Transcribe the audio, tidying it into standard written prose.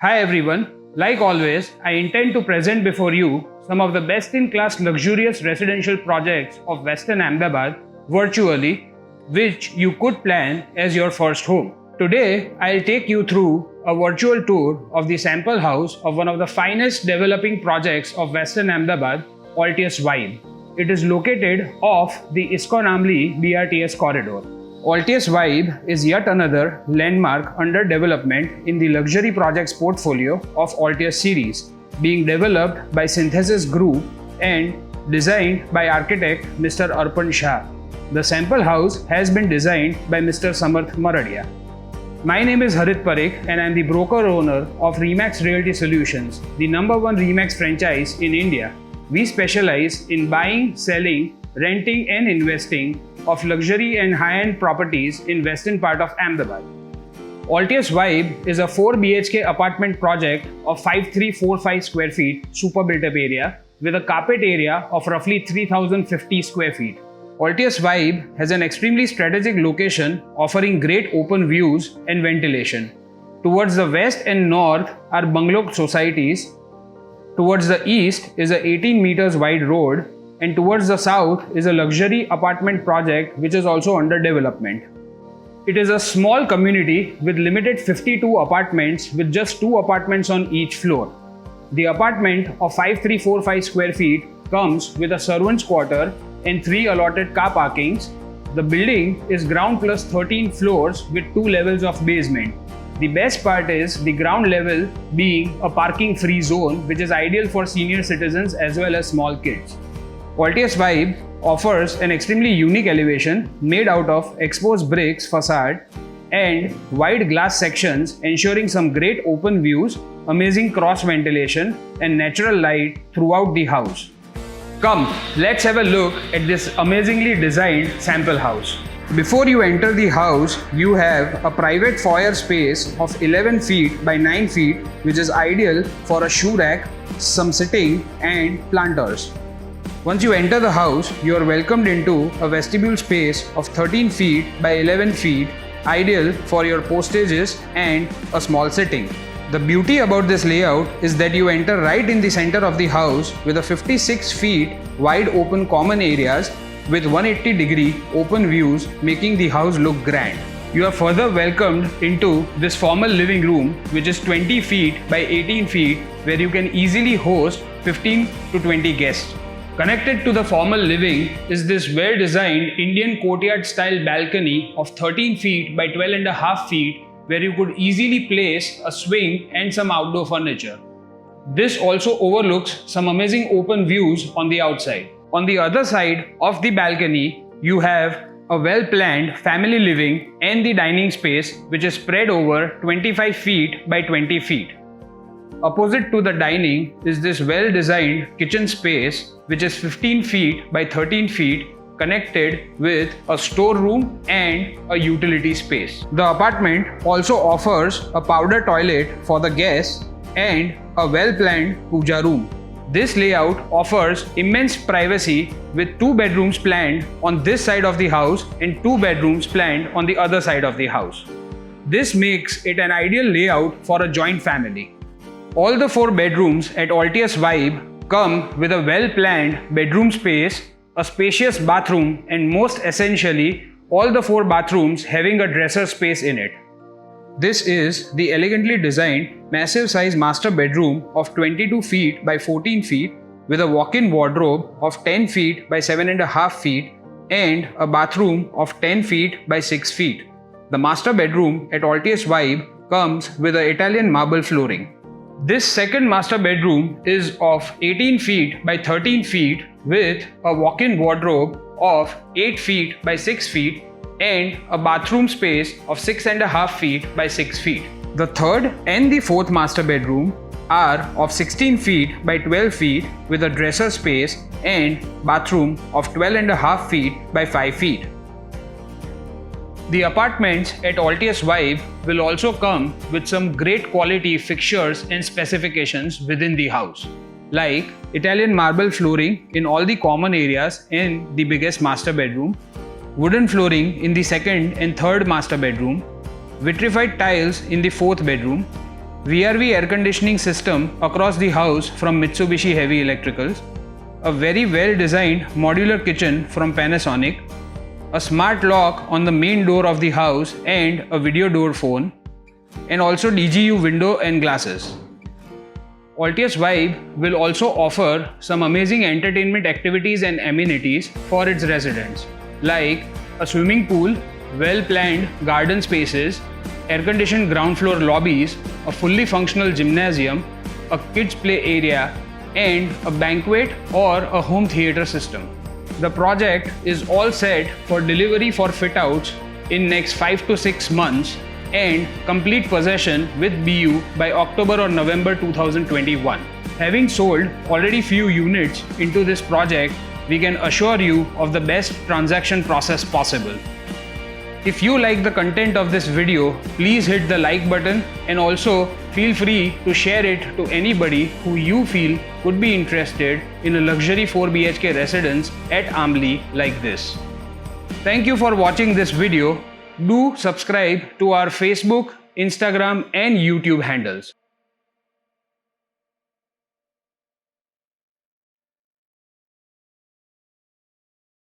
Hi everyone, like always, I intend to present before you some of the best in class luxurious residential projects of Western Ahmedabad virtually, which you could plan as your first home. Today, I'll take you through a virtual tour of the sample house of one of the finest developing projects of Western Ahmedabad, Altius Vibe. It is located off the ISKCON Amli BRTS corridor. Altius Vibe is yet another landmark under development in the luxury projects portfolio of Altius series, being developed by Synthesis Group and designed by architect Mr. Arpan Shah. The sample house has been designed by Mr. Samarth Maradia. My name is Harit Parikh and I am the broker owner of Remax Realty Solutions, the #1 Remax franchise in India. We specialize in buying, selling, renting and investing of luxury and high-end properties in western part of Ahmedabad. Altius Vibe is a 4 BHK apartment project of 5345 square feet super built-up area with a carpet area of roughly 3050 square feet. Altius Vibe has an extremely strategic location offering great open views and ventilation. Towards the west and north are bungalow societies. Towards the east is a 18 meters wide road, and towards the south is a luxury apartment project which is also under development. It is a small community with limited 52 apartments with just 2 apartments on each floor. The apartment of 5345 square feet comes with a servant's quarter and 3 allotted car parkings. The building is ground plus 13 floors with 2 levels of basement. The best part is the ground level being a parking free zone which is ideal for senior citizens as well as small kids. Altius Vibe offers an extremely unique elevation made out of exposed bricks facade and wide glass sections ensuring some great open views, amazing cross ventilation and natural light throughout the house. Come, let's have a look at this amazingly designed sample house. Before you enter the house, you have a private foyer space of 11 feet by 9 feet which is ideal for a shoe rack, some sitting and planters. Once you enter the house, you are welcomed into a vestibule space of 13 feet by 11 feet, ideal for your postages and a small sitting. The beauty about this layout is that you enter right in the center of the house with a 56 feet wide open common areas with 180-degree open views, making the house look grand. You are further welcomed into this formal living room which is 20 feet by 18 feet where you can easily host 15 to 20 guests. Connected to the formal living is this well-designed Indian courtyard style balcony of 13 feet by 12.5 feet where you could easily place a swing and some outdoor furniture. This also overlooks some amazing open views on the outside. On the other side of the balcony, you have a well-planned family living and the dining space which is spread over 25 feet by 20 feet. Opposite to the dining is this well-designed kitchen space which is 15 feet by 13 feet connected with a storeroom and a utility space. The apartment also offers a powder toilet for the guests and a well-planned puja room. This layout offers immense privacy with 2 bedrooms planned on this side of the house and 2 bedrooms planned on the other side of the house. This makes it an ideal layout for a joint family. All the 4 bedrooms at Altius Vibe come with a well-planned bedroom space, a spacious bathroom and most essentially, all the 4 bathrooms having a dresser space in it. This is the elegantly designed massive size master bedroom of 22 feet by 14 feet with a walk-in wardrobe of 10 feet by 7.5 feet and a bathroom of 10 feet by 6 feet. The master bedroom at Altius Vibe comes with an Italian marble flooring. This second master bedroom is of 18 feet by 13 feet with a walk-in wardrobe of 8 feet by 6 feet and a bathroom space of 6.5 feet by 6 feet. The third and the fourth master bedroom are of 16 feet by 12 feet with a dresser space and bathroom of 12.5 feet by 5 feet. The apartments at Altius Vibe will also come with some great quality fixtures and specifications within the house, like Italian marble flooring in all the common areas in the biggest master bedroom, wooden flooring in the second and third master bedroom, vitrified tiles in the fourth bedroom, VRV air conditioning system across the house from Mitsubishi Heavy Electricals, a very well designed modular kitchen from Panasonic, a smart lock on the main door of the house and a video door phone, and also DGU window and glasses. Altius Vibe will also offer some amazing entertainment activities and amenities for its residents, like a swimming pool, well-planned garden spaces, air-conditioned ground floor lobbies, a fully functional gymnasium, a kids play area, and a banquet or a home theater system. The project is all set for delivery for fit-outs in next 5 to 6 months and complete possession with BU by October or November 2021. Having sold already few units into this project, we can assure you of the best transaction process possible. If you like the content of this video, please hit the like button and also feel free to share it to anybody who you feel could be interested in a luxury 4 BHK residence at Ambli like this. Thank you for watching this video. Do subscribe to our Facebook, Instagram and YouTube handles.